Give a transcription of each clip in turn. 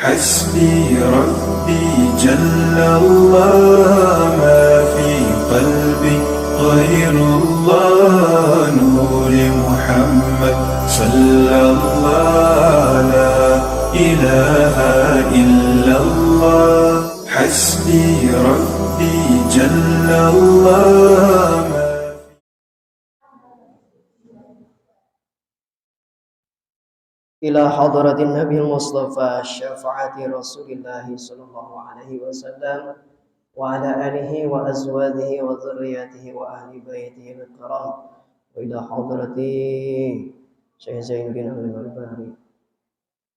حسبي ربي جل الله ما في قلبي غير الله نور محمد صلى الله لا إله إلا الله حسبي ربي جل الله إلى حضرة النبي المصطفى شفاعة رسول الله صلى الله عليه وسلم وعلى آله وأزواجه وذريته وأهل بيته الكرام وإلى حضرة شيخ زين الدين الغرباري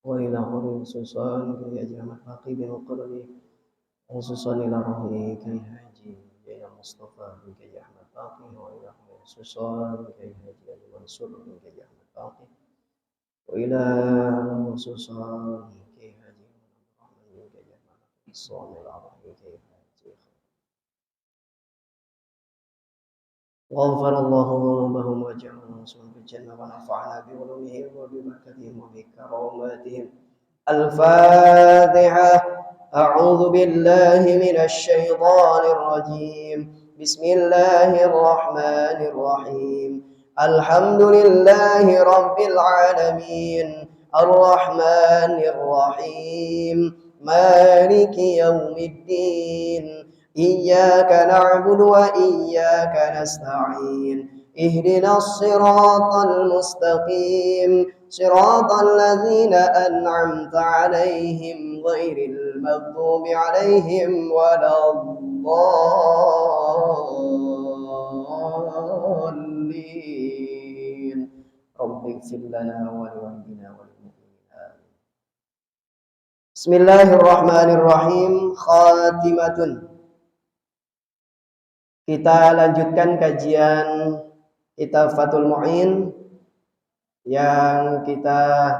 وإلى حضرة سلطان كي أجرم باقي بن القرني خصوصا إلى روحه كي هاجي إلى مصطفى كي أحمد باقي وإلى حضرة سلطان كي هاجي المنصور كي أحمد باقي وإلى خصوصا كي هاجي الرحمن كي أحمد الصوم العظيم كي هاجي غفر الله ذنوبهم وجعلهم مسلمين في الجنة ونفعنا بعلومهم وببركتهم وبكراماتهم. الفاتحة. أعوذ بالله من الشيطان الرجيم. بسم الله الرحمن الرحيم. الحمد لله رب العالمين الرحمن الرحيم مالك يوم الدين إياك نعبد وإياك نستعين اهدنا الصراط المستقيم صراط الذين أنعمت عليهم غير المغضوب عليهم ولا الضالين رب اغفر لنا ولوالدينا وللمؤمنين. بسم الله الرحمن الرحيم. خاتمة. Kita lanjutkan kajian kitab Fathul Mu'in yang kita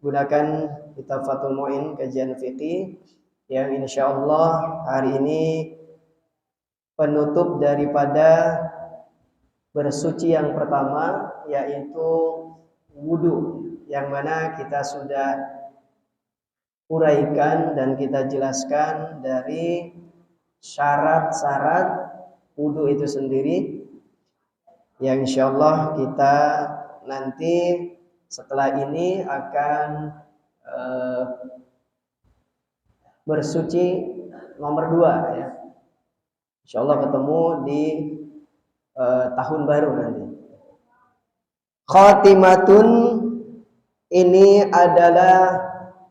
gunakan kitab Fathul Mu'in kajian fikih yang insyaallah hari ini penutup daripada bersuci yang pertama yaitu wudu, yang mana kita sudah uraikan dan kita jelaskan dari syarat-syarat wudu itu sendiri, yang insyaallah kita nanti setelah ini akan bersuci nomor 2 ya. Insyaallah ketemu di tahun baru nanti. Khatimatun ini adalah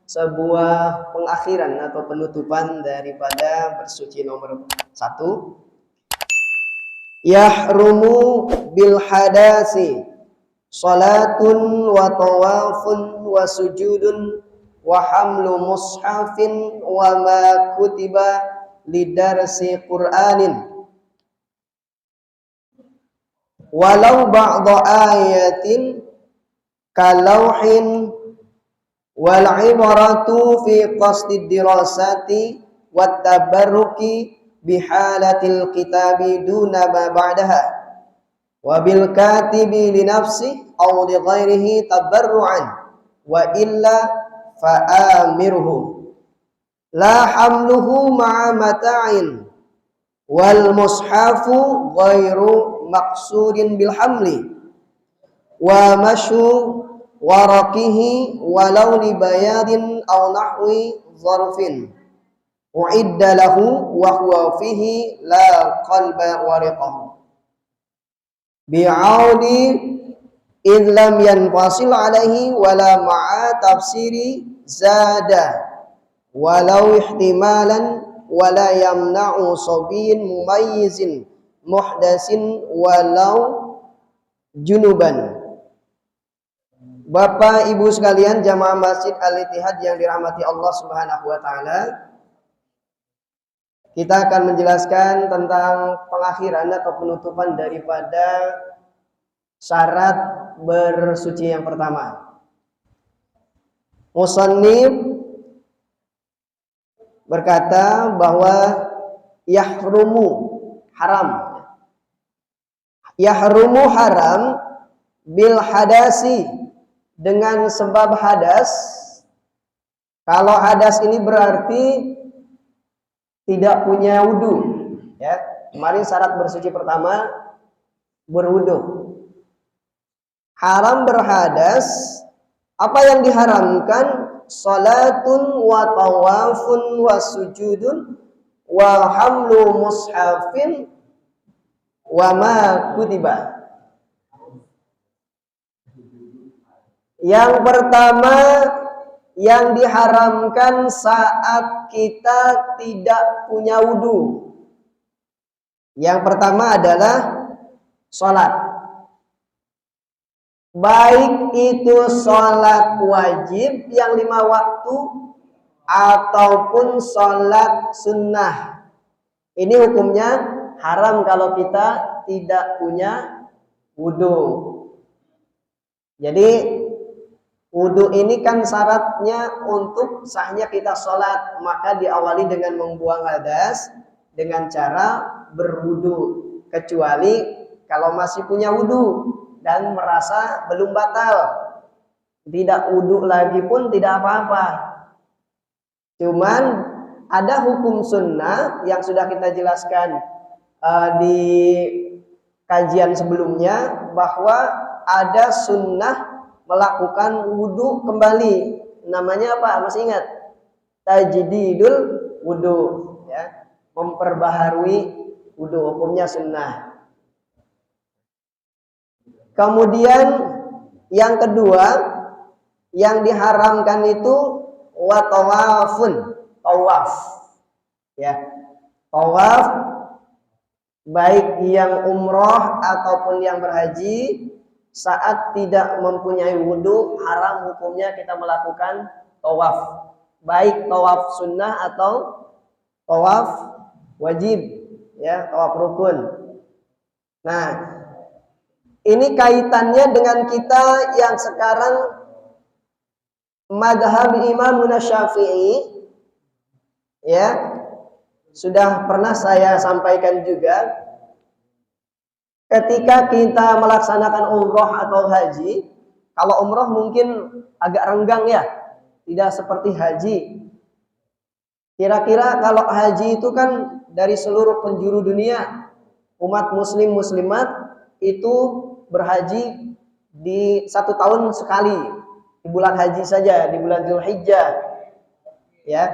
sebuah pengakhiran atau penutupan daripada bersuci nomor 1. Yahrumu bil hadasi salatun wa tawafun wa sujudun wa hamlu mushafin wa ma kutiba lidarsi Qur'anin walau ba'da ayatin kalauhin wal ibaratu fi qasdi dirasati wat tabarruki bihalatil kitabi duna ma ba'daha wa bil katibi li nafsi aw li ghairihi tabarru'an wa illa fa amirhu la hamluhu ma'a mata'in wal mushafu ghairu maqsudin bil hamli wa mashu waraqihi walau li bayadin aw nahwi zarfin u'idda lahu wa huwa fihi la qalba wariqahu bi'audi idh lam yanfasil alaihi wala ma'a tafsiri zada walau ihtimalan wala yamna'u sabiyin mumayyizin muhdasin walau junuban. Bapak Ibu sekalian jamaah Masjid Al-Ittihad yang dirahmati Allah Subhanahu wa taala, kita akan menjelaskan tentang pengakhiran atau penutupan daripada syarat bersuci yang pertama. Musannif berkata bahwa yahrumu haram. Yahrumu haram bil hadasi dengan sebab hadas Kalau hadas ini berarti tidak punya wudu. Ya, kemarin syarat bersuci pertama berwudu. Haram berhadas. Apa yang diharamkan? Salatun wa tawafun wa sujudun wa hamlu mushafin wa ma kutiba. Yang pertama yang diharamkan saat kita tidak punya wudu. Yang pertama adalah sholat. Baik itu sholat wajib yang 5 waktu ataupun sholat sunnah. Ini hukumnya haram kalau kita tidak punya wudu. Jadi wudu ini kan syaratnya untuk sahnya kita sholat, maka diawali dengan membuang hadas dengan cara berwudu, kecuali kalau masih punya wudu dan merasa belum batal, tidak wudu lagi pun tidak apa-apa. Cuman ada hukum sunnah yang sudah kita jelaskan di kajian sebelumnya, bahwa ada sunnah melakukan wudu kembali. Namanya apa? Masih ingat? Tajdidul wudu, ya, memperbaharui wudu, hukumnya sunnah. Kemudian yang kedua yang diharamkan itu watawafun, tawaf, ya, tawaf baik yang umroh ataupun yang berhaji saat tidak mempunyai wudu haram hukumnya kita melakukan tawaf, baik tawaf sunnah atau tawaf wajib, ya, tawaf rukun. Nah, ini kaitannya dengan kita yang sekarang madhab Imam Syafi'i, ya, sudah pernah saya sampaikan juga. Ketika kita melaksanakan umroh atau haji, kalau umroh mungkin agak renggang ya, tidak seperti haji. Kira-kira kalau haji itu kan dari seluruh penjuru dunia, umat muslim muslimat itu berhaji di 1 tahun sekali, di bulan haji saja, di bulan Dzulhijjah, ya.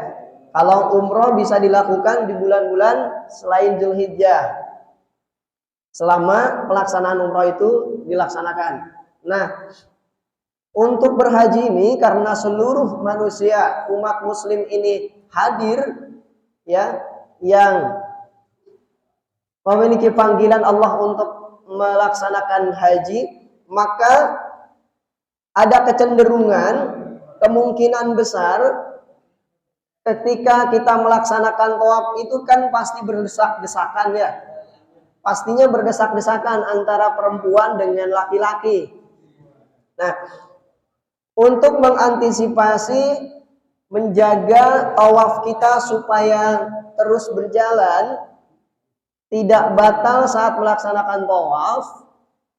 Kalau umroh bisa dilakukan di bulan-bulan selain Dzulhijjah, selama pelaksanaan umroh itu dilaksanakan. Nah, untuk berhaji ini karena seluruh manusia umat muslim ini hadir, ya, yang memiliki panggilan Allah untuk melaksanakan haji, maka ada kecenderungan, kemungkinan besar ketika kita melaksanakan tawaf itu kan pasti berdesak-desakan, ya. Pastinya berdesak-desakan antara perempuan dengan laki-laki. Nah, untuk mengantisipasi, menjaga tawaf kita supaya terus berjalan, tidak batal saat melaksanakan tawaf,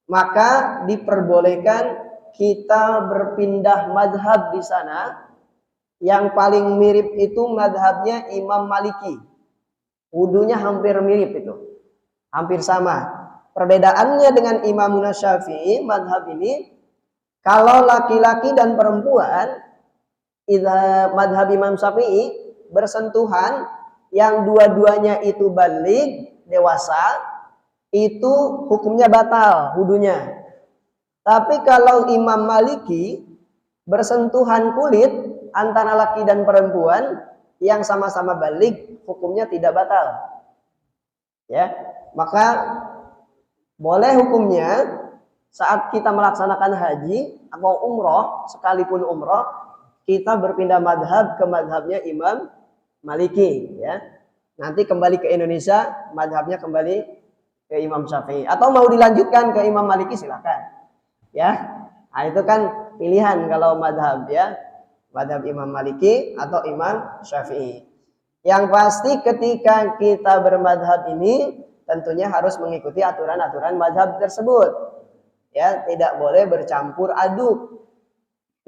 maka diperbolehkan kita berpindah madhab di sana. Yang paling mirip itu madhabnya Imam Maliki. Wudunya hampir mirip itu, hampir sama. Perbedaannya dengan Imam Syafi'i, madhab ini, kalau laki-laki dan perempuan, madhab Imam Syafi'i bersentuhan, yang dua-duanya itu baligh, dewasa, itu hukumnya batal wudunya. Tapi kalau Imam Maliki bersentuhan kulit antara laki dan perempuan yang sama-sama baligh, hukumnya tidak batal, ya. Maka boleh hukumnya saat kita melaksanakan haji atau umroh, sekalipun umroh, kita berpindah madhab ke madhabnya Imam Maliki, ya. Nanti kembali ke Indonesia, madhabnya kembali ke Imam Syafi'i. Atau mau dilanjutkan ke Imam Maliki, silakan, ya. Nah, itu kan pilihan kalau madhab, ya. Madhab Imam Maliki atau Imam Syafi'i. Yang pasti ketika kita bermadhab ini, tentunya harus mengikuti aturan-aturan madhab tersebut, ya. Tidak boleh bercampur aduk,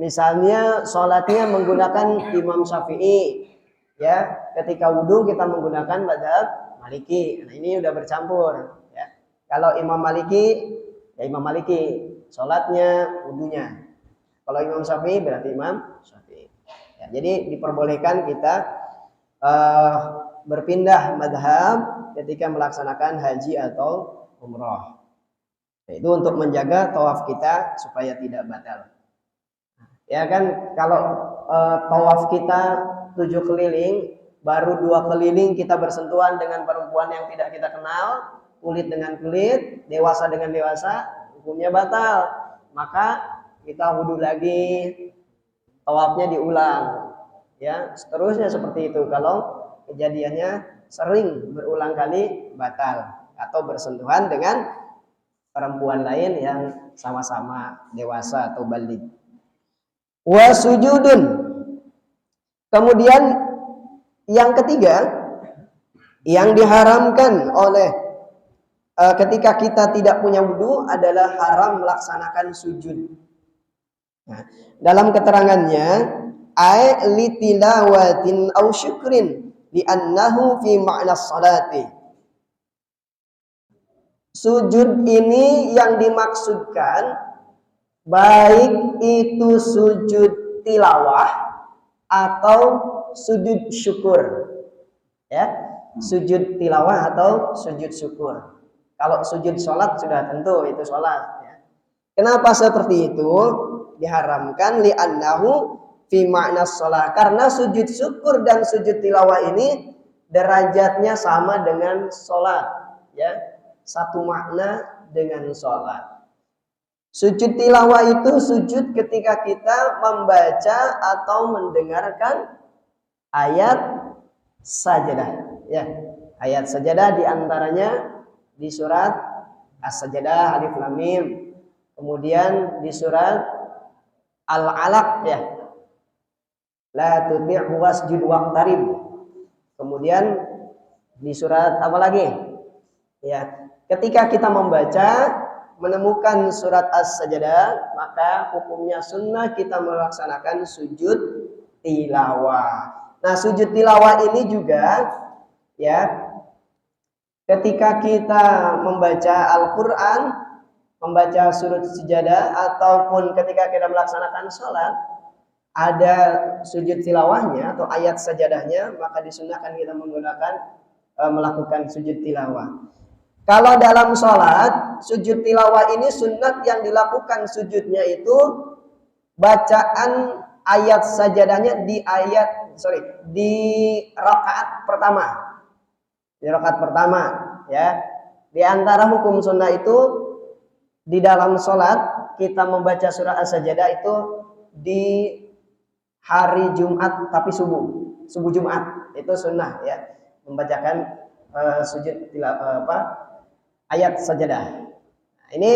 Misalnya sholatnya menggunakan Imam Syafi'i, ya. Ketika wudhu kita menggunakan mazhab Maliki. Nah, ini udah bercampur, ya. Kalau Imam Maliki, ya Imam Maliki, sholatnya, wudhunya. Kalau Imam Syafi'i berarti Imam Syafi'i. Ya, jadi diperbolehkan kita berpindah mazhab ketika melaksanakan haji atau umroh. Itu untuk menjaga tawaf kita supaya tidak batal. Ya kan, kalau tawaf kita 7 keliling, baru 2 keliling kita bersentuhan dengan perempuan yang tidak kita kenal, kulit dengan kulit, dewasa dengan dewasa, hukumnya batal. Maka kita wudhu lagi, tawafnya diulang. Ya, seterusnya seperti itu. Kalau kejadiannya sering berulang kali batal atau bersentuhan dengan perempuan lain yang sama-sama dewasa atau baligh. Wa sujudun. Kemudian yang ketiga yang diharamkan oleh ketika kita tidak punya wudu adalah haram melaksanakan sujud. Nah, dalam keterangannya ay litilawatin aw syukrin li'annahu fi ma'na salati. Sujud ini yang dimaksudkan baik itu sujud tilawah atau sujud syukur, ya, sujud tilawah atau sujud syukur. Kalau sujud sholat sudah tentu itu sholat, ya. Kenapa seperti itu diharamkan? Li'annahu fi ma'na sholat, karena sujud syukur dan sujud tilawah ini derajatnya sama dengan sholat, ya, satu makna dengan sholat. Sujud tilawah itu sujud ketika kita membaca atau mendengarkan ayat sajadah, ya. Ayat sajadah diantaranya di surat As-Sajadah Alif Lam Mim, kemudian di surat Al-Alaq, ya, la tuti'hu wasjud waqtarib, kemudian di surat apa lagi, ya. Ketika kita membaca menemukan surat As-Sajadah, maka hukumnya sunnah kita melaksanakan sujud tilawah. Nah, sujud tilawah ini juga, ya, ketika kita membaca Al-Quran, membaca surat Sajadah, ataupun ketika kita melaksanakan sholat, ada sujud tilawahnya atau ayat sajadahnya, maka disunnahkan kita melakukan sujud tilawah. Kalau dalam sholat, sujud tilawah ini sunnat yang dilakukan sujudnya itu bacaan ayat sajadahnya di rakaat pertama. Di rakaat pertama, ya. Di antara hukum sunnah itu di dalam sholat kita membaca surah As-Sajadah itu di hari Jumat tapi subuh Jumat itu sunnah, ya, membacakan sujud ayat sajadah. Nah, ini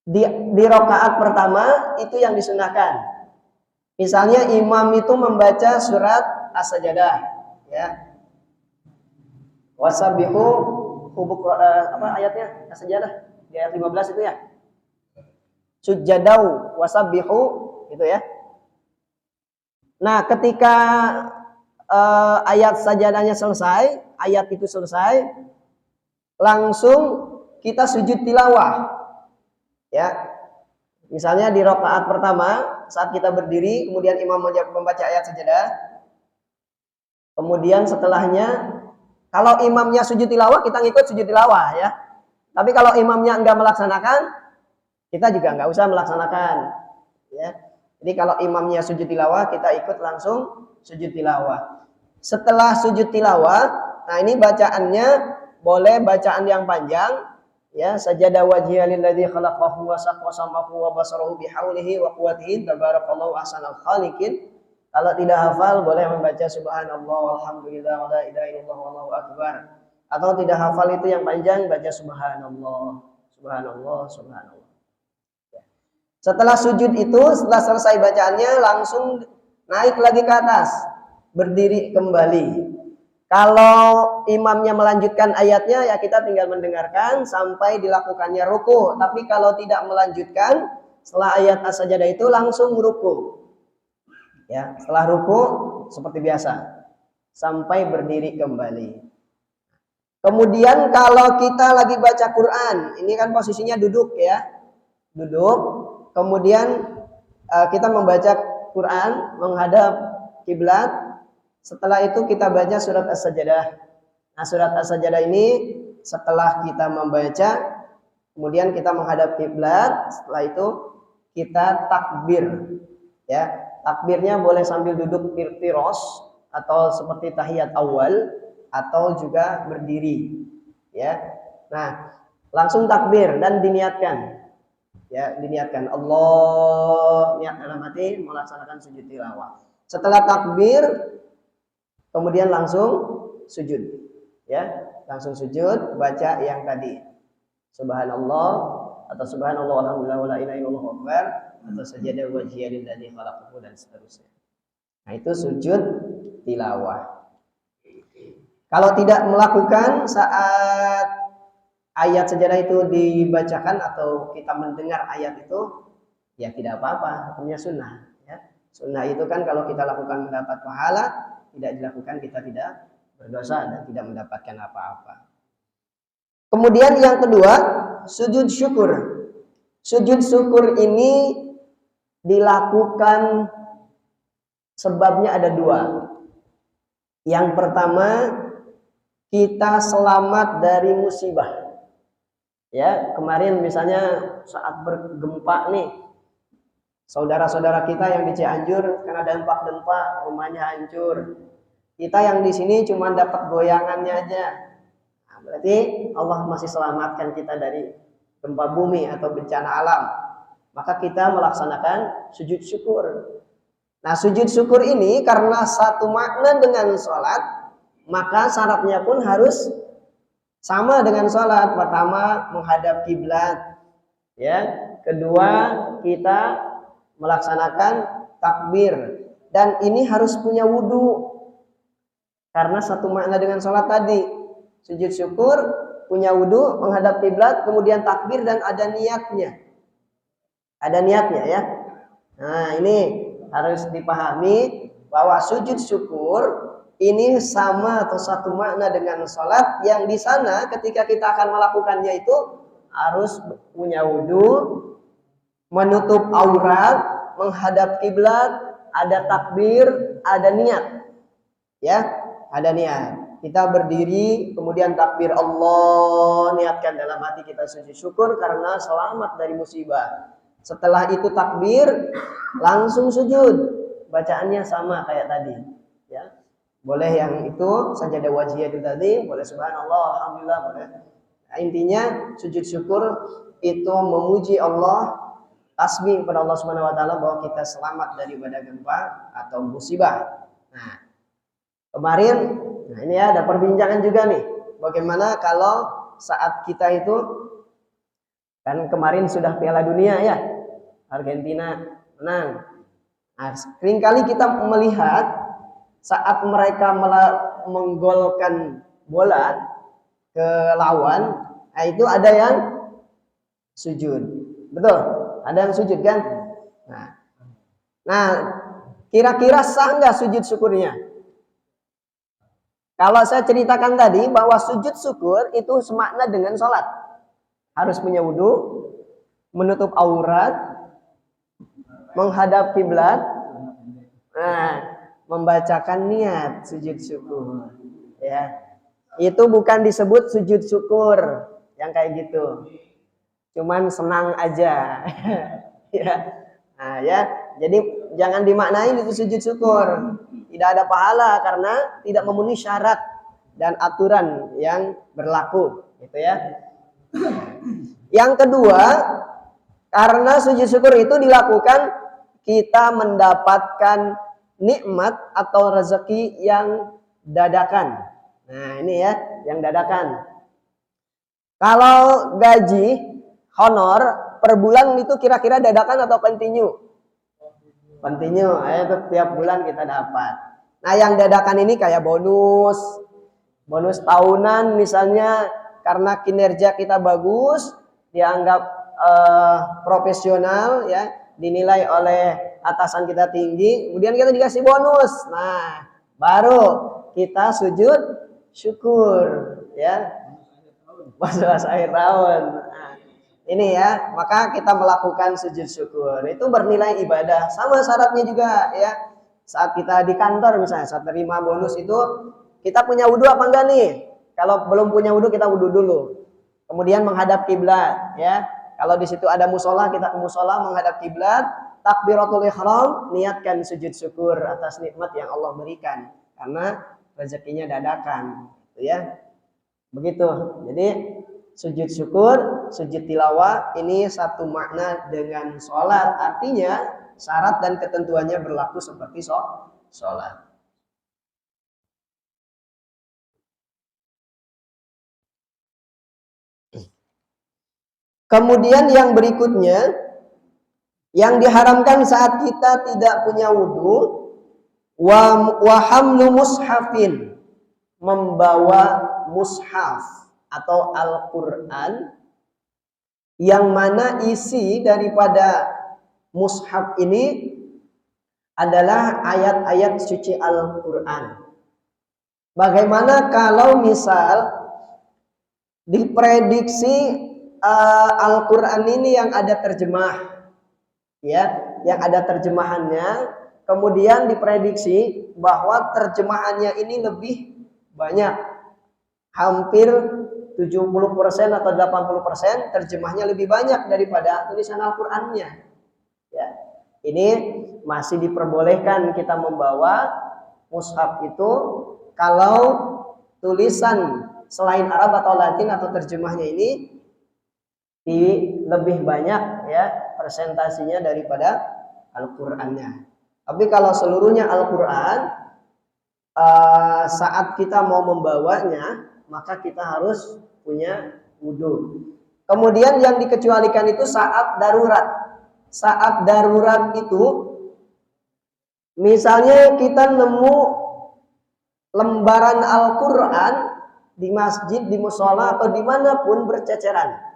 di rakaat pertama itu yang disunahkan. Misalnya imam itu membaca surat As-Sajadah, ya. Wasabbihu ayatnya As-Sajadah di ayat 15 itu, ya. Sujadau wasabbihu itu, ya. Nah, ketika ayat sajadahnya selesai, ayat itu selesai, langsung kita sujud tilawah, ya. Misalnya di rakaat pertama saat kita berdiri, kemudian imam membaca ayat sajadah, kemudian setelahnya kalau imamnya sujud tilawah kita ngikut sujud tilawah, ya. Tapi kalau imamnya enggak melaksanakan, kita juga enggak usah melaksanakan, ya. Jadi kalau imamnya sujud tilawah kita ikut langsung sujud tilawah. Setelah sujud tilawah, nah ini bacaannya boleh bacaan yang panjang, ya. Sajada wajhiya lilladzi khalaqahu wa samahu wa basarahu bihaulihi wa quwwatihi tabarakallahu ahsanul khaliqin. Kalau tidak hafal boleh membaca subhanallah walhamdulillah wa la ilaha illallah wallahu akbar. Atau tidak hafal itu yang panjang, baca subhanallah, subhanallah, subhanallah. Ya. Setelah sujud itu, setelah selesai bacaannya langsung naik lagi ke atas, berdiri kembali. Kalau imamnya melanjutkan ayatnya, ya kita tinggal mendengarkan sampai dilakukannya ruku. Tapi kalau tidak melanjutkan, setelah ayat as-sajadah itu langsung ruku. Ya, setelah ruku seperti biasa sampai berdiri kembali. Kemudian kalau kita lagi baca Quran, ini kan posisinya duduk ya. Duduk, kemudian kita membaca Quran menghadap kiblat. Setelah itu kita baca surat as-sajadah. Nah, surat as-sajadah ini setelah kita membaca, kemudian kita menghadap kiblat, setelah itu kita takbir. Ya, takbirnya boleh sambil duduk firtiros atau seperti tahiyat awal atau juga berdiri. Ya. Nah, langsung takbir dan diniatkan. Ya, diniatkan Allah, niat dalam hati melaksanakan sujud tilawah. Setelah takbir kemudian langsung sujud. Ya, langsung sujud baca yang tadi. Subhanallah atau subhanallah walhamdulillah wala ilaha illallah akbar atau sajadah wajhiya lillazi khalaqahu dan seterusnya. Nah, itu sujud tilawah. Kalau tidak melakukan saat ayat sajadah itu dibacakan atau kita mendengar ayat itu, ya tidak apa-apa, hukumnya sunnah. Ya. Sunnah itu kan kalau kita lakukan mendapat pahala, tidak dilakukan kita tidak berdosa dan tidak mendapatkan apa-apa. Kemudian yang kedua, sujud syukur. Sujud syukur ini dilakukan sebabnya ada dua. Yang pertama, kita selamat dari musibah. Ya, kemarin misalnya saat bergempa nih, saudara-saudara kita yang di Cianjur kena dampak gempa, rumahnya hancur. Kita yang di sini cuma dapat goyangannya aja. Nah, berarti Allah masih selamatkan kita dari gempa bumi atau bencana alam. Maka kita melaksanakan sujud syukur. Nah, sujud syukur ini karena satu makna dengan sholat, maka syaratnya pun harus sama dengan sholat. Pertama, menghadap kiblat. Ya, kedua, kita melaksanakan takbir. Dan ini harus punya wudhu. Karena satu makna dengan sholat tadi. Sujud syukur, punya wudhu, menghadap kiblat, kemudian takbir dan ada niatnya. Ada niatnya ya. Nah, ini harus dipahami bahwa sujud syukur ini sama atau satu makna dengan sholat, yang di sana ketika kita akan melakukannya itu harus punya wudhu, menutup aurat, menghadap kiblat, ada takbir, ada niat. Ya, ada niat. Kita berdiri, kemudian takbir Allah, niatkan dalam hati kita sujud syukur karena selamat dari musibah. Setelah itu takbir, langsung sujud. Bacaannya sama kayak tadi. Ya, boleh yang itu sajadah wajhiyah itu tadi, boleh subhanallah, alhamdulillah, boleh. Nah, intinya sujud syukur itu memuji Allah, tasbih kepada Allah Subhanahu wa taala bahwa kita selamat daripada gempa atau musibah. Nah, kemarin nah ini ya ada perbincangan juga nih. Bagaimana kalau saat kita itu kan kemarin sudah Piala Dunia ya, Argentina menang. Nah, seringkali kita melihat saat mereka menggolkan bola ke lawan, nah itu ada yang sujud. Betul? Ada yang sujud kan? Nah, kira-kira sah nggak sujud syukurnya? Kalau saya ceritakan tadi bahwa sujud syukur itu semakna dengan sholat. Harus punya wudhu, menutup aurat, menghadap kiblat, nah, membacakan niat sujud syukur. Ya, itu bukan disebut sujud syukur yang kayak gitu. Cuman senang aja. Ya. Nah, ya, jadi jangan dimaknain itu sujud syukur. Tidak ada pahala karena tidak memenuhi syarat dan aturan yang berlaku, gitu ya. Yang kedua, karena sujud syukur itu dilakukan kita mendapatkan nikmat atau rezeki yang dadakan. Nah, ini ya, yang dadakan. Kalau gaji honor per bulan itu kira-kira dadakan atau continue? Continue, itu tiap bulan kita dapat. Nah, yang dadakan ini kayak bonus tahunan misalnya, karena kinerja kita bagus, dianggap profesional ya, dinilai oleh atasan kita tinggi, kemudian kita dikasih bonus. Nah, baru kita sujud syukur ya. Pas akhir tahun. Nah, ini ya, maka kita melakukan sujud syukur. Itu bernilai ibadah. Sama syaratnya juga ya. Saat kita di kantor misalnya, saat terima bonus itu, kita punya wudhu apa enggak nih? Kalau belum punya wudhu, kita wudhu dulu. Kemudian menghadap kiblat ya. Kalau di situ ada musola, kita ke musola menghadap kiblat. Takbiratul ihram, niatkan sujud syukur atas nikmat yang Allah berikan. Karena rezekinya dadakan, gitu ya. Begitu. Jadi sujud syukur, sujud tilawah ini satu makna dengan sholat. Artinya syarat dan ketentuannya berlaku seperti sholat. Kemudian yang berikutnya, yang diharamkan saat kita tidak punya wudhu, wa hamlu mushafin, membawa mushaf atau Al-Quran, yang mana isi daripada mushaf ini adalah ayat-ayat suci Al-Quran. Bagaimana kalau misal diprediksi Al-Quran ini yang ada terjemah, ya, yang ada terjemahannya, kemudian diprediksi bahwa terjemahannya ini lebih banyak, hampir 70% atau 80% terjemahnya lebih banyak daripada tulisan Al-Qurannya. Ya, ini masih diperbolehkan kita membawa mushaf itu kalau tulisan selain Arab atau Latin atau terjemahnya ini lebih banyak ya presentasinya daripada Al-Qur'annya. Tapi kalau seluruhnya Al-Qur'an, saat kita mau membawanya maka kita harus punya wudhu. Kemudian yang dikecualikan itu saat darurat. Saat darurat itu misalnya kita nemu lembaran Al-Qur'an di masjid, di musola atau dimanapun berceceran.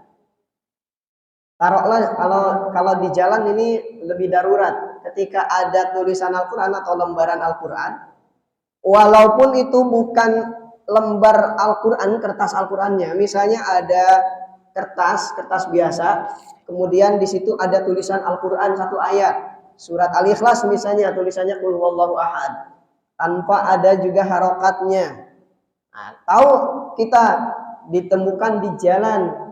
Taruhlah kalau di jalan ini lebih darurat, ketika ada tulisan Al-Quran atau lembaran Al-Quran, walaupun itu bukan lembar Al-Quran, kertas Al-Qurannya, misalnya ada kertas biasa, kemudian di situ ada tulisan Al-Quran satu ayat, surat Al-Ikhlas misalnya, tulisannya Qul huwallahu ahad, tanpa ada juga harokatnya. Nah, tahu kita ditemukan di jalan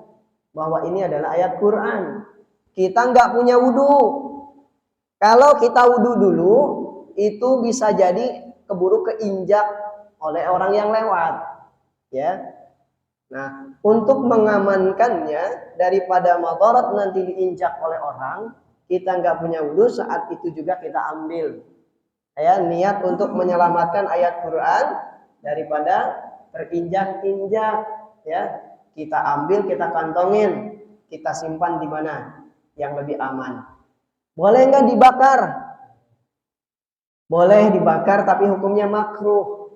bahwa ini adalah ayat Quran, kita nggak punya wudhu. Kalau kita wudhu dulu, itu bisa jadi keburu keinjak oleh orang yang lewat, ya. Nah, untuk mengamankannya daripada madarat nanti diinjak oleh orang, kita nggak punya wudhu, saat itu juga kita ambil, ya, niat untuk menyelamatkan ayat Quran daripada terinjak-injak, ya. Kita ambil, kita kantongin, kita simpan di mana yang lebih aman. Boleh nggak dibakar? Boleh dibakar, tapi hukumnya makruh,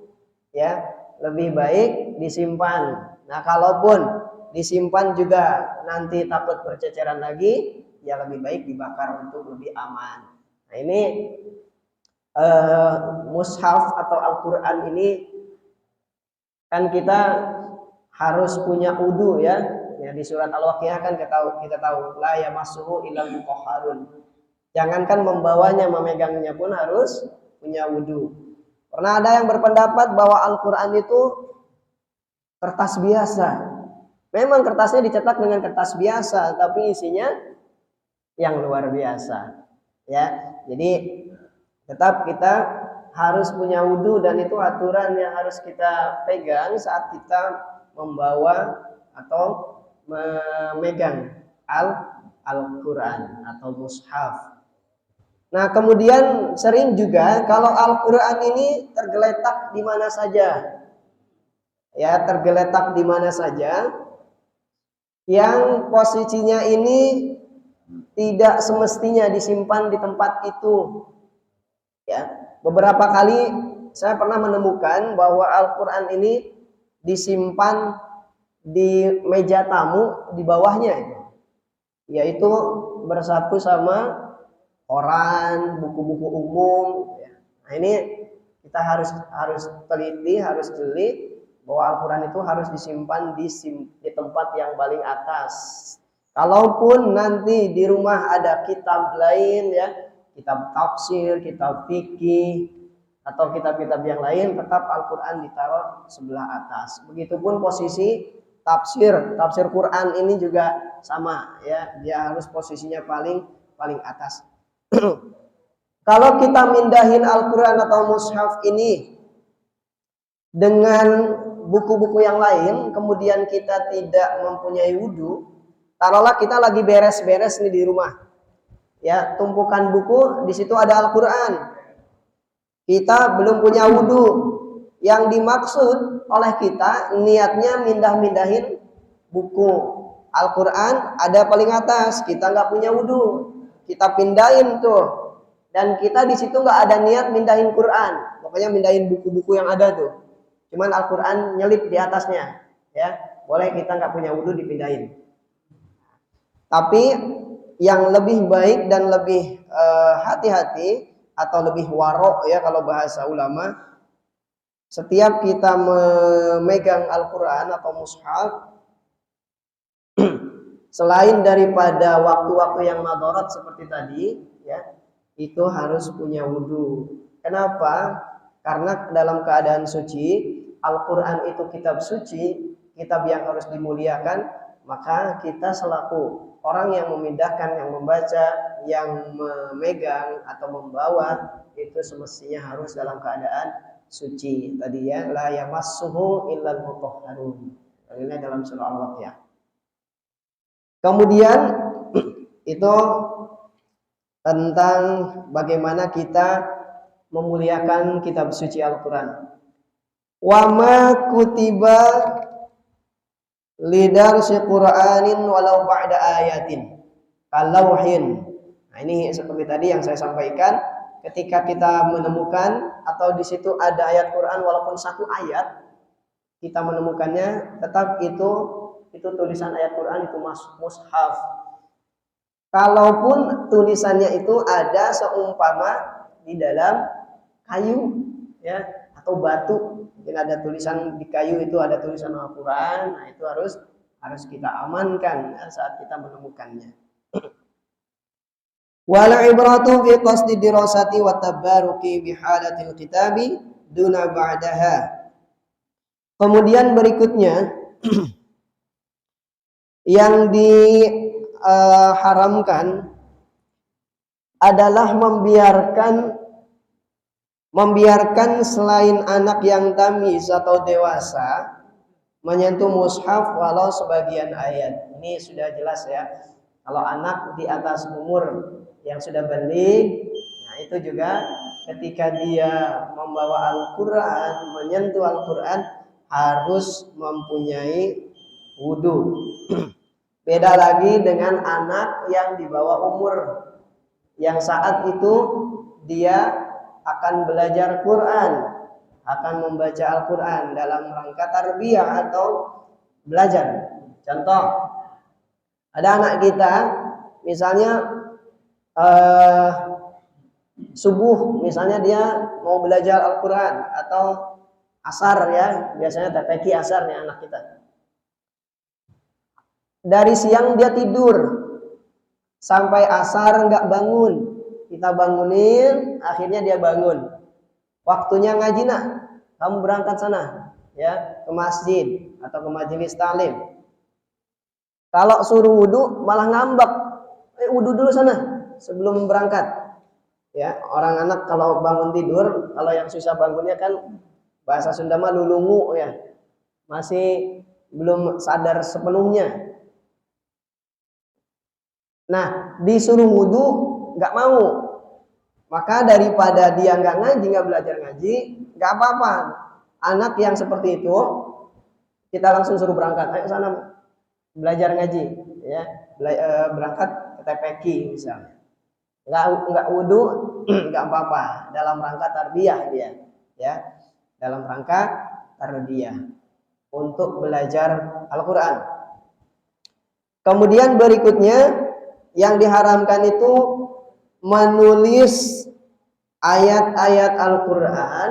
ya. Lebih baik disimpan. Nah, kalaupun disimpan juga nanti takut berceceran lagi, ya lebih baik dibakar untuk lebih aman. Nah, ini mushaf atau Al-Quran ini kan kita harus punya wudu, ya. Ya, di surat Al-Waqiah kan kita tahu la yamassuhu illal mutahharun. Jangankan membawanya, memegangnya pun harus punya wudu. Pernah ada yang berpendapat bahwa Al-Qur'an itu kertas biasa. Memang kertasnya dicetak dengan kertas biasa, tapi isinya yang luar biasa. Ya. Jadi tetap kita harus punya wudu, dan itu aturan yang harus kita pegang saat kita membawa atau memegang Al-Quran atau mushaf. Nah, kemudian sering juga kalau Al-Quran ini tergeletak di mana saja, ya, tergeletak di mana saja, yang posisinya ini tidak semestinya disimpan di tempat itu, ya. Beberapa kali saya pernah menemukan bahwa Al-Quran ini disimpan di meja tamu di bawahnya. yaitu bersatu sama koran, buku-buku umum. Ya. Nah ini kita harus teliti, harus jeli bahwa Al-Quran itu harus disimpan di tempat yang paling atas. Kalaupun nanti di rumah ada kitab lain ya, kitab tafsir, kitab fikih, atau kitab-kitab yang lain, tetap Al-Quran ditaruh sebelah atas. Begitupun posisi tafsir Quran ini juga sama ya, dia harus posisinya paling atas. Kalau kita mindahin Al-Quran atau mushaf ini dengan buku-buku yang lain, kemudian kita tidak mempunyai wudhu, taruhlah kita lagi beres-beres nih di rumah, ya tumpukan buku, di situ ada Al-Quran, kita belum punya wudhu, yang dimaksud oleh kita niatnya mindahin buku Al-Quran ada paling atas, kita nggak punya wudhu, kita pindahin tuh. Dan kita di situ nggak ada niat mindahin Quran, pokoknya mindahin buku-buku yang ada tuh. Cuman Al-Quran nyelip di atasnya, ya boleh kita nggak punya wudhu dipindahin. Tapi yang lebih baik dan lebih hati-hati atau lebih warok ya kalau bahasa ulama, setiap kita memegang Al-Quran atau mushaf, selain daripada waktu-waktu yang madarat seperti tadi, ya itu harus punya wudhu. Kenapa? Karena dalam keadaan suci, Al-Quran itu kitab suci, kitab yang harus dimuliakan, maka kita selaku orang yang memindahkan, yang membaca, yang memegang atau membawa, itu semestinya harus dalam keadaan suci. Tadi ya, la yamassuhu illal mutahharun. Ini dalam surah Al-Waqiah. Kemudian itu tentang bagaimana kita memuliakan kitab suci Al-Quran. Wa ma kutiba lidarsi Qur'anin walau ba'da ayatin kalauhin. Nah ini seperti tadi yang saya sampaikan, ketika kita menemukan atau di situ ada ayat Quran walaupun satu ayat, kita menemukannya, tetap itu tulisan ayat Quran, itu mushaf. Kalaupun tulisannya itu ada seumpama di dalam kayu ya atau batu, mungkin ada tulisan di kayu itu ada tulisan Al-Quran, nah itu harus kita amankan saat kita menemukannya. Wal ibratu fi qasdi dirasati wa tabaruki bi halatil kitabi duna ba'daha. Kemudian berikutnya yang diharamkan adalah membiarkan selain anak yang tamis atau dewasa menyentuh mushaf walau sebagian ayat. Ini sudah jelas ya. Kalau anak di atas umur yang sudah balik, nah itu juga ketika dia membawa Al-Quran, menyentuh Al-Quran, harus mempunyai wudhu. Beda lagi dengan anak yang di bawah umur, yang saat itu dia akan belajar Quran, akan membaca Al-Quran dalam rangka tarbiyah atau belajar. Contoh, ada anak kita misalnya subuh, misalnya dia mau belajar Al-Quran, atau asar ya, biasanya TPQ asar nih anak kita. Dari siang dia tidur sampai asar nggak bangun, kita bangunin, akhirnya dia bangun. Waktunya ngaji nak, kamu berangkat sana ya ke masjid atau ke majelis taklim. Kalau suruh wudhu malah ngambek, wudhu dulu sana sebelum berangkat. Ya orang anak kalau bangun tidur, kalau yang susah bangunnya kan bahasa Sunda mah lulungu ya, masih belum sadar sepenuhnya. Nah disuruh wudhu nggak mau, maka daripada dia nggak ngaji, nggak belajar ngaji, nggak apa-apa. Anak yang seperti itu kita langsung suruh berangkat, ayo sana belajar ngaji, ya berangkat ke TPQ misalnya. Nggak wudhu nggak apa-apa, dalam rangka tarbiyah dia, ya dalam rangka tarbiyah untuk belajar Al-Quran. Kemudian berikutnya Yang diharamkan itu menulis ayat-ayat Al-Quran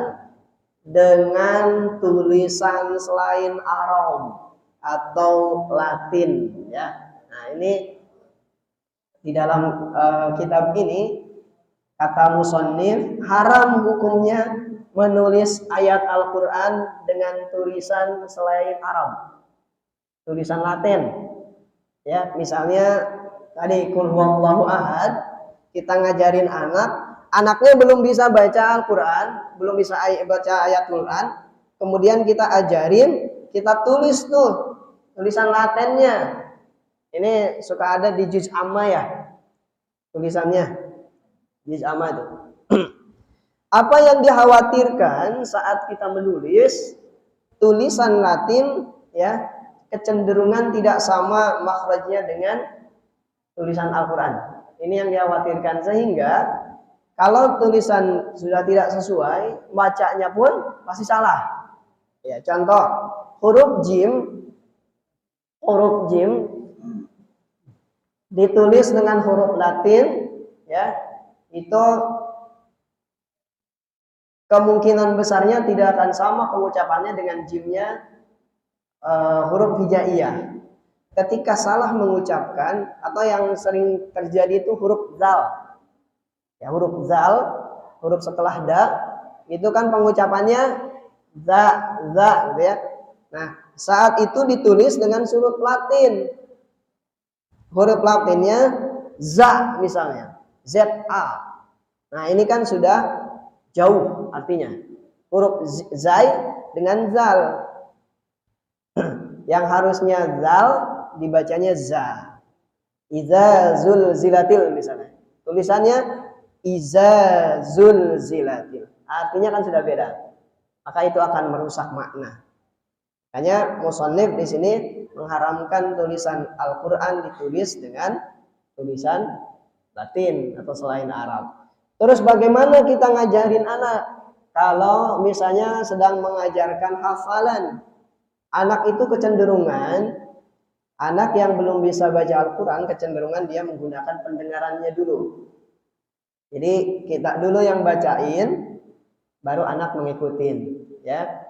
dengan tulisan selain Arab atau Latin, ya. Nah, ini di dalam kitab ini kata musannif haram hukumnya menulis ayat Al-Quran dengan tulisan selain Arab, tulisan Latin. Ya, misalnya tadi kul huwallahu ahad, kita ngajarin anaknya belum bisa baca Al-Quran, belum bisa baca ayat Quran, kemudian kita ajarin, kita tulis tuh tulisan Latinnya. Ini suka ada di juz amma ya, tulisannya juz amma itu. Apa yang dikhawatirkan saat kita menulis tulisan Latin, ya, kecenderungan tidak sama makhrajnya dengan tulisan Al-Quran. Ini yang dikhawatirkan, sehingga kalau tulisan sudah tidak sesuai, bacanya pun pasti salah. Ya, contoh huruf jim ditulis dengan huruf Latin, ya, itu kemungkinan besarnya tidak akan sama pengucapannya dengan jimnya huruf hijaiyah. Ketika salah mengucapkan, atau yang sering terjadi itu huruf zal. Ya, huruf zal, huruf setelah da, itu kan pengucapannya za gitu ya. Nah, saat itu ditulis dengan huruf Latin. Huruf Latinnya za misalnya, za. Nah, ini kan sudah jauh artinya. Huruf zai dengan zal. Yang harusnya zal dibacanya za. Iza zulzilatil misalnya. Tulisannya iza zulzilatil. Artinya kan sudah beda. Maka itu akan merusak makna. Makanya musannif di sini mengharamkan tulisan Al-Qur'an ditulis dengan tulisan Latin atau selain Arab. Terus bagaimana kita ngajarin anak? Kalau misalnya sedang mengajarkan hafalan, anak itu kecenderungan, anak yang belum bisa baca Al-Quran, kecenderungan dia menggunakan pendengarannya dulu. Jadi kita dulu yang bacain, baru anak mengikutin, ya.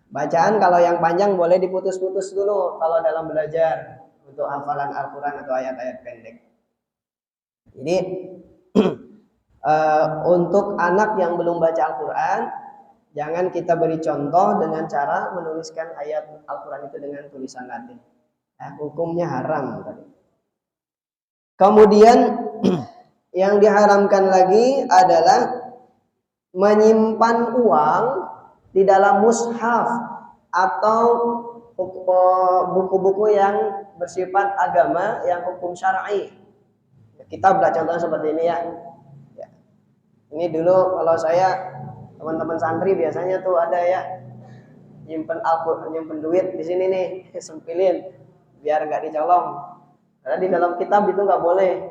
Bacaan kalau yang panjang boleh diputus-putus dulu kalau dalam belajar untuk hafalan Al-Quran atau ayat-ayat pendek. Jadi untuk anak yang belum baca Al-Quran, jangan kita beri contoh dengan cara menuliskan ayat Al-Quran itu dengan tulisan Latin. Hukumnya haram tadi. Kemudian yang diharamkan lagi adalah menyimpan uang di dalam mushaf atau buku-buku yang bersifat agama yang hukum syar'i. Kita belajar contoh seperti ini ya. Ini dulu kalau saya, teman-teman santri biasanya tuh ada ya nyimpen nyimpen duit di sini nih, sempilin biar nggak dicolong. Karena di dalam kitab itu nggak boleh,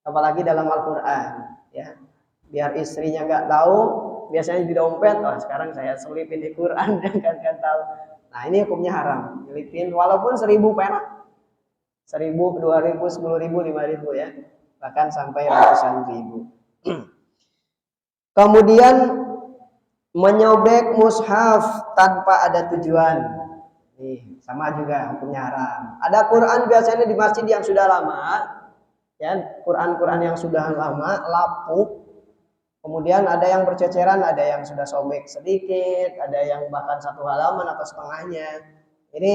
apalagi dalam Al-Quran, ya. Biar istrinya nggak tahu, biasanya di dompet. Oh, sekarang saya selipin di Quran dan kan tahu. Nah, ini hukumnya haram. Selipin walaupun 1.000 perak, 1.000, 2.000, 10.000, 5.000 ya, bahkan sampai ratusan ribu. Kemudian menyobek mushaf tanpa ada tujuan. Nih, sama juga hukumnya haram. Ada Quran biasanya di masjid yang sudah lama, ya, Quran-Quran yang sudah lama, lapuk. Kemudian ada yang berceceran, ada yang sudah sobek sedikit, ada yang bahkan 1 halaman atau setengahnya. Ini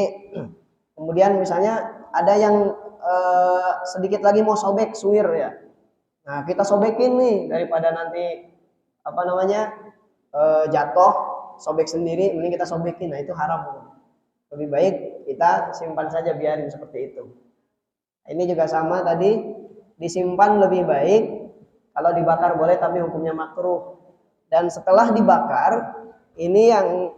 kemudian misalnya ada yang sedikit lagi mau sobek suwir ya. Nah, kita sobekin nih daripada nanti jatuh, sobek sendiri, mending kita sobekin. Nah, itu haram. Lebih baik kita simpan saja, biarin seperti itu. Ini juga sama tadi, disimpan lebih baik. Kalau dibakar boleh, tapi hukumnya makruh. Dan setelah dibakar, ini yang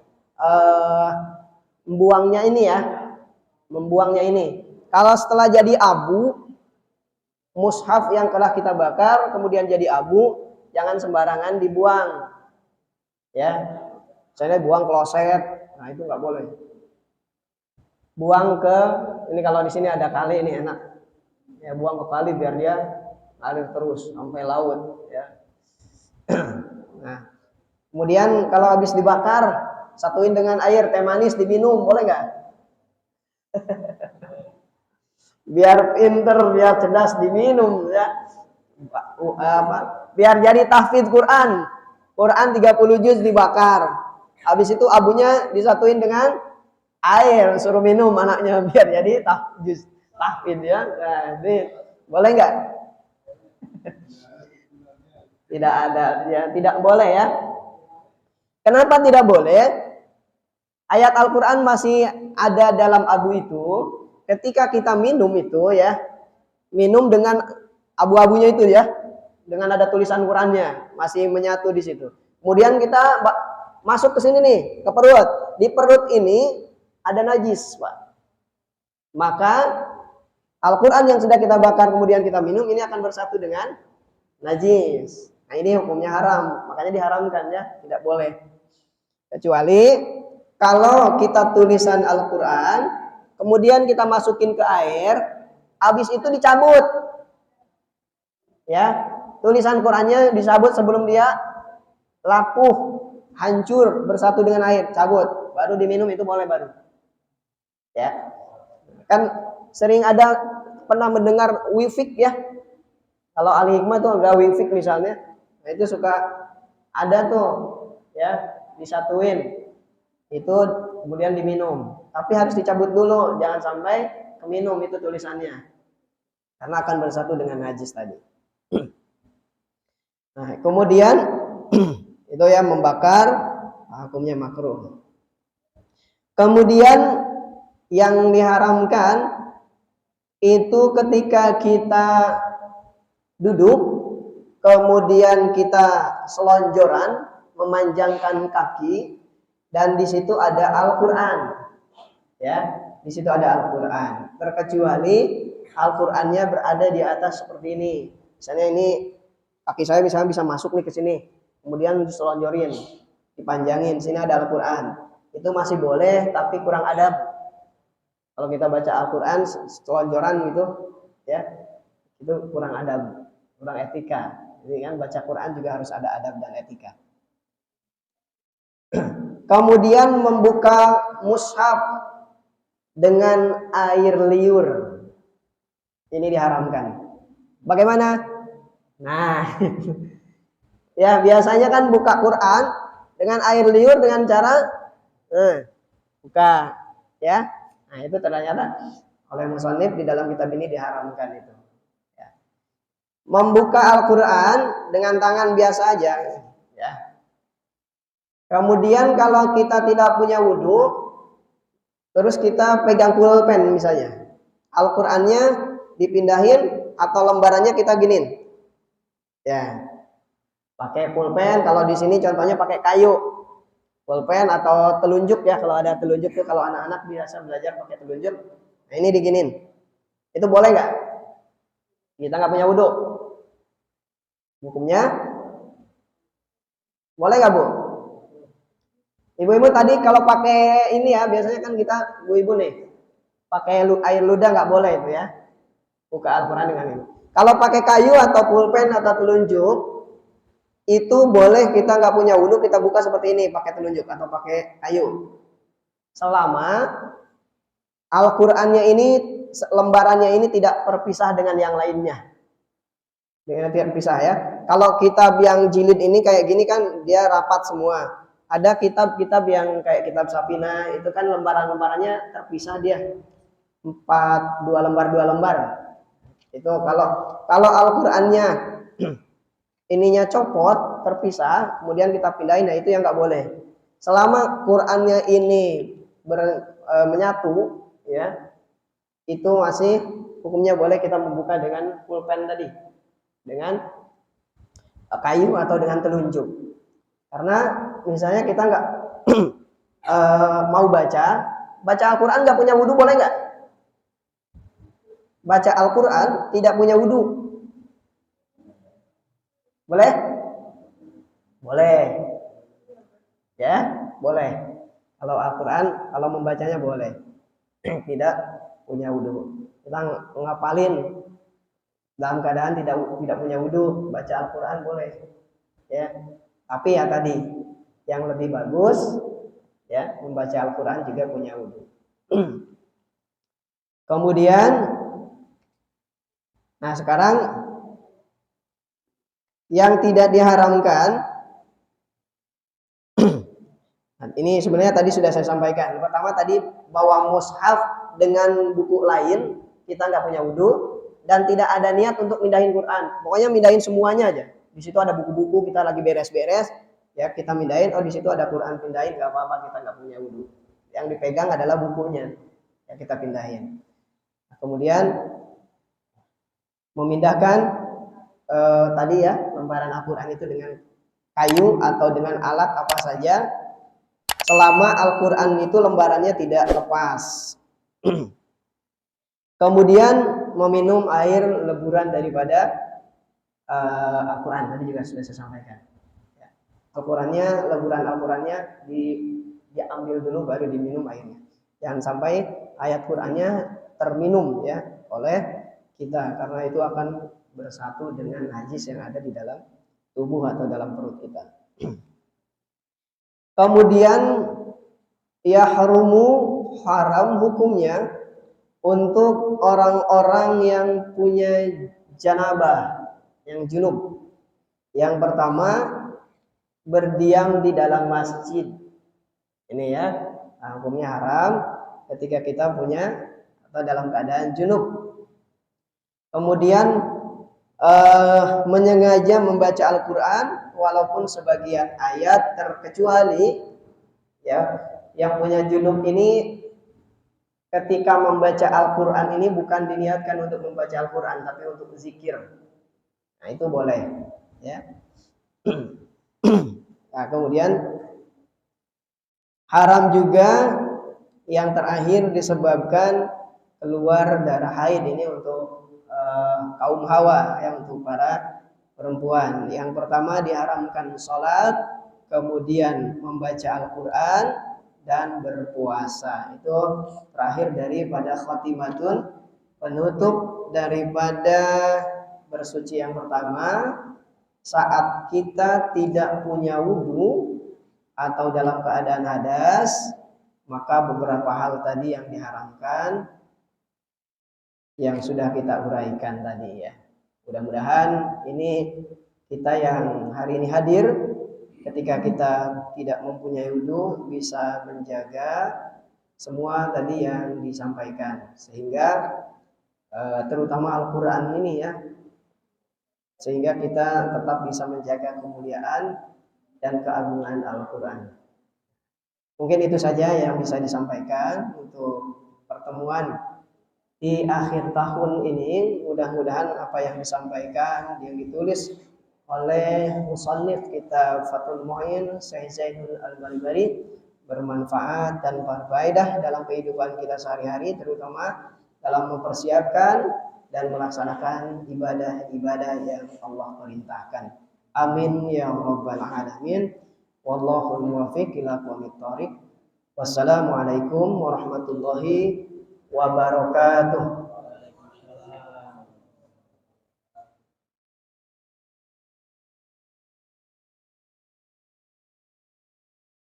membuangnya ini. Kalau setelah jadi abu, mushaf yang telah kita bakar kemudian jadi abu, jangan sembarangan dibuang. Ya, misalnya buang kloset, nah itu nggak boleh. Buang ke, ini kalau di sini ada kali, ini enak. Ya, buang ke kali biar dia ngalir terus sampai laut ya. Nah, kemudian kalau habis dibakar, satuin dengan air teh manis diminum, boleh nggak? Biar pinter, biar cerdas diminum ya. Biar jadi tahfidz Quran. Quran 30 juz dibakar. Habis itu abunya disatuin dengan air, suruh minum anaknya biar jadi tahfidz ya. Nah, ini boleh nggak? Tidak ada ya, tidak boleh ya. Kenapa tidak boleh? Ayat Al-Quran masih ada dalam abu itu. Ketika kita minum itu ya, minum dengan abu-abunya itu ya, dengan ada tulisan Qurannya masih menyatu di situ. Kemudian kita masuk ke sini nih, ke perut. Di perut ini ada najis, Pak. Maka Al-Quran yang sudah kita bakar kemudian kita minum ini akan bersatu dengan najis. Nah, ini hukumnya haram, makanya diharamkan ya, tidak boleh. Kecuali kalau kita tulisan Al-Quran, kemudian kita masukin ke air, habis itu dicabut. Ya, tulisan Qurannya dicabut sebelum dia lapuh, hancur, bersatu dengan air, cabut. Baru diminum itu boleh baru. Ya. Kan sering ada pernah mendengar wifik ya. Kalau ahli hikmah tuh enggak wifik misalnya, nah itu suka ada tuh ya, disatuin. Itu kemudian diminum. Tapi harus dicabut dulu, jangan sampai keminum itu tulisannya. Karena akan bersatu dengan najis tadi. Nah, kemudian itu ya membakar, hukumnya makruh. Kemudian yang diharamkan itu ketika kita duduk, kemudian kita selonjoran, memanjangkan kaki, dan di situ ada Al-Quran, ya, di situ ada Al-Quran. Terkecuali Al-Qurannya berada di atas seperti ini. Misalnya ini kaki saya misalnya bisa masuk nih ke sini, kemudian diselonjorin, dipanjangin. Sini ada Al-Quran, itu masih boleh, tapi kurang adab. Kalau kita baca Al-Quran selonjoran gitu, ya, itu kurang adab, kurang etika. Jadi kan baca Quran juga harus ada adab dan etika. Kemudian membuka mushaf dengan air liur, ini diharamkan. Bagaimana? Nah, ya biasanya kan buka Quran dengan air liur dengan cara buka, ya. Nah itu ternyata oleh musannif di dalam kitab ini diharamkan itu. Ya. Membuka Al-Quran dengan tangan biasa aja, ya. Kemudian kalau kita tidak punya wudhu, terus kita pegang pulpen misalnya, Al-Qurannya dipindahin atau lembarannya kita giniin, ya, pakai pulpen. Kalau di sini contohnya pakai kayu, pulpen atau telunjuk ya, kalau ada telunjuk tuh, kalau anak-anak biasa belajar pakai telunjuk. Nah ini diginin, itu boleh nggak? Kita nggak punya wudhu, hukumnya boleh nggak Bu? Ibu-ibu tadi kalau pakai ini ya, biasanya kan kita ibu-ibu nih pakai air ludah nggak boleh itu ya, buka Al-Quran dengan ini. Kalau pakai kayu atau pulpen atau telunjuk itu boleh, kita nggak punya wudhu kita buka seperti ini pakai telunjuk atau pakai kayu, selama Al-Qurannya ini lembarannya ini tidak terpisah dengan yang lainnya, dengan tidak terpisah ya. Kalau kitab yang jilid ini kayak gini kan dia rapat semua. Ada kitab-kitab yang kayak kitab Safina itu kan lembaran-lembarannya terpisah dia, 2 lembar. Itu kalau Al-Qurannya ininya copot, terpisah, kemudian kita pindahin, nah itu yang nggak boleh. Selama Qurannya ini menyatu, ya, itu masih hukumnya boleh kita membuka dengan pulpen tadi, dengan kayu atau dengan telunjuk. Karena misalnya kita nggak mau baca Al-Quran nggak punya wudhu, boleh nggak? Baca Al-Quran tidak punya wudhu, boleh? Boleh, ya, boleh. Kalau Al-Quran, kalau membacanya boleh, tidak punya wudhu. Kita ngapalin dalam keadaan tidak punya wudhu, baca Al-Quran boleh, ya. Tapi ya tadi yang lebih bagus, ya, membaca Al-Quran juga punya wudhu. Kemudian, nah sekarang yang tidak diharamkan, ini sebenarnya tadi sudah saya sampaikan. Pertama tadi bawa mushaf dengan buku lain, kita nggak punya wudhu dan tidak ada niat untuk mindahin Quran. Pokoknya mindahin semuanya aja. Di situ ada buku-buku, kita lagi beres-beres, ya kita mindahin. Oh di situ ada Quran, pindahin, nggak apa-apa, kita nggak punya wudhu. Yang dipegang adalah bukunya, ya kita pindahin. Nah, kemudian memindahkan tadi ya lembaran Al-Quran itu dengan kayu atau dengan alat apa saja, selama Al-Quran itu lembarannya tidak lepas. Kemudian meminum air leburan daripada Al-Quran, tadi juga sudah saya sampaikan. Ya. Al-Qurannya, leburan Al-Qurannya diambil dulu baru diminum airnya. Jangan sampai ayat Qurannya terminum ya oleh kita, karena itu akan bersatu dengan najis yang ada di dalam tubuh atau dalam perut kita. Kemudian ya haram hukumnya untuk orang-orang yang punya janabah, yang junub. Yang pertama, berdiam di dalam masjid. Ini ya, hukumnya haram ketika kita punya atau dalam keadaan junub. Kemudian menyengaja membaca Al-Quran walaupun sebagian ayat, terkecuali ya yang punya junub ini ketika membaca Al-Quran ini bukan diniatkan untuk membaca Al-Quran tapi untuk zikir. Nah itu boleh ya. Nah kemudian haram juga yang terakhir disebabkan keluar darah haid, ini untuk kaum hawa, ya, untuk para perempuan. Yang pertama diharamkan sholat, kemudian membaca Al-Quran, dan berpuasa. Itu terakhir daripada khatimatun, penutup daripada bersuci yang pertama. Saat kita tidak punya wudhu atau dalam keadaan hadas, maka beberapa hal tadi yang diharamkan yang sudah kita uraikan tadi ya. Mudah-mudahan ini kita yang hari ini hadir, ketika kita tidak mempunyai wudhu bisa menjaga semua tadi yang disampaikan, sehingga terutama Al-Quran ini ya, sehingga kita tetap bisa menjaga kemuliaan dan keagungan Al-Quran. Mungkin itu saja yang bisa disampaikan untuk pertemuan di akhir tahun ini. Mudah-mudahan apa yang disampaikan, yang ditulis oleh musannif kitab Fathul Mu'in Syekh Zainul Al-Barbari bermanfaat dan berfaedah dalam kehidupan kita sehari-hari, terutama dalam mempersiapkan dan melaksanakan ibadah-ibadah yang Allah perintahkan. Amin ya rabbal alamin. Wallahul muwaffiq ila aqwamit thoriq. Wassalamualaikum warahmatullahi wabarakatuh.